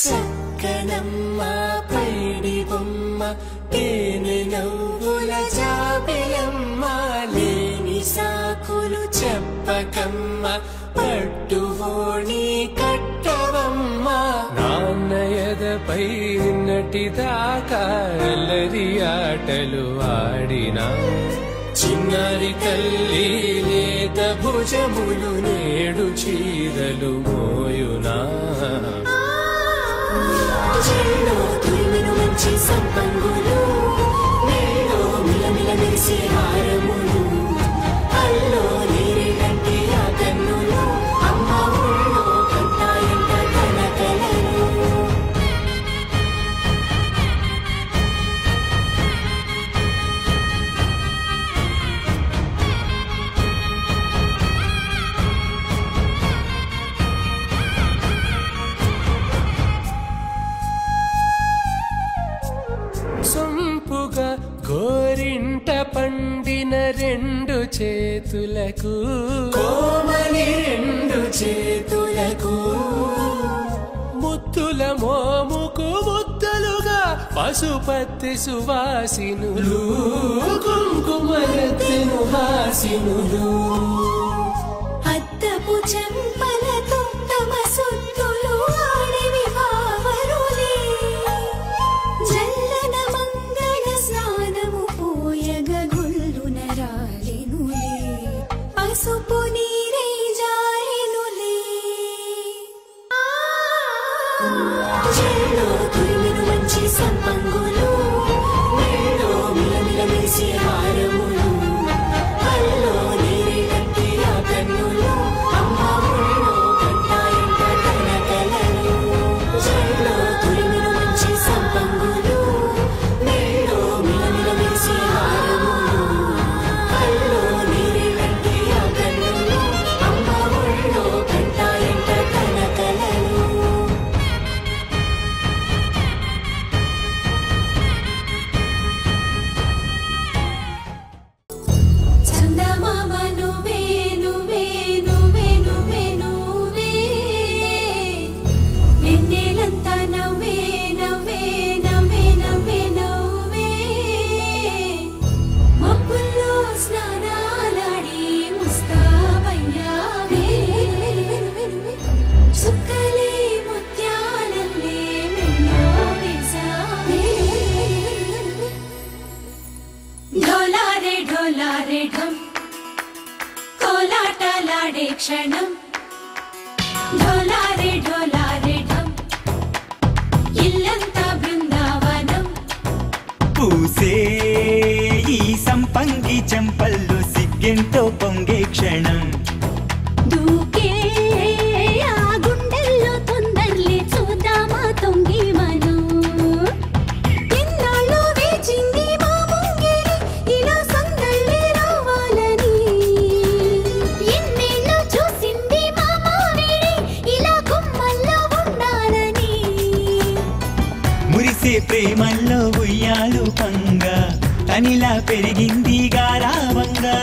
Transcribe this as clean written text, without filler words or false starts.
చక్కనమ్మ పైడి బొమ్మ తేనె నవ్వుల జాబిలమ్మ లేని సాకులు చెప్పకమ్మ పట్టువోణి కట్టవమ్మ నాన్నయదపై నటిదాకా అల్లరి ఆటలు ఆడినా చిన్నారి తల్లి లేత భుజములు నేడు చీరలు మోయునా చెల్లో తురిమిను మంచి సంపంగులు మేలో మిలమిల మెరిసే హారములు అల్లో నీరేటంటే ఆ కన్నులు అమ్మ ఊళ్ళో కంటాయంట కలకలను సొంపుగా గోరింట పండిన రెండు చేతులకు కోమలి రెండు చేతులకు ముత్తుల మోముకు ముద్దలుగా పశుపతి సువాసినులు కుంకుమలెత్తెను హాసినులు అద్దపు చెంపలతో తమ సుత్తులు ఆడివి భావరులే జల్లన మంగళ స్నానము పోయగ గొల్లున రాలినులే పసుపు నీరే జారినులే చెల్లో తురిమిను మంచి సంపంగులు మేలో మిలమిల మెరిసే హారములు అల్లో నీరేటంటే ఆ కన్నులు అమ్మ ఊళ్ళో కంటాయంట కలకలను చెల్లో తురిమిను మంచి సంపంగులు మేలో మిలమిల మెరిసే హారములు అల్లో నీరేటంటే ఆ కన్నులు అమ్మ ఊళ్ళో కంటాయంట కలకలను చందమామ నువ్వే నువ్వే నువ్వే నువ్వే నువ్వే వెన్నెలంతా నవ్వే నవ్వే నవ్వే నవ్వే నవ్వే మబ్బుల్లో స్నానాలాడి ముస్తాబయ్యావే చుక్కలే ముత్యాలల్లే మెల్లో వేసావే ఢోలారే ఢోలారే ఢం కోలాటలాడే క్షణం ఢోలారే ఢోలారే ఢం ఇల్లంతా బృందావనం పూసే ఈ సంపంగి చెంపల్లో సిగ్గెంతో పొంగే క్షణం దూకే ఆ గుండెల్లో తొందరలే చూద్దామా తొంగి మనం ఎన్నాళ్ళు వేచింది మా ముంగిలి ఇలా సందళ్ళే రావాలని ఎన్నేళ్ళు చూసింది మా మావిడి ఇలా గుమ్మల్లో ఉండాలని మురిసే ప్రేమల్లో ఉయ్యాలు పంగా తనిలా పెరిగింది గారావంగా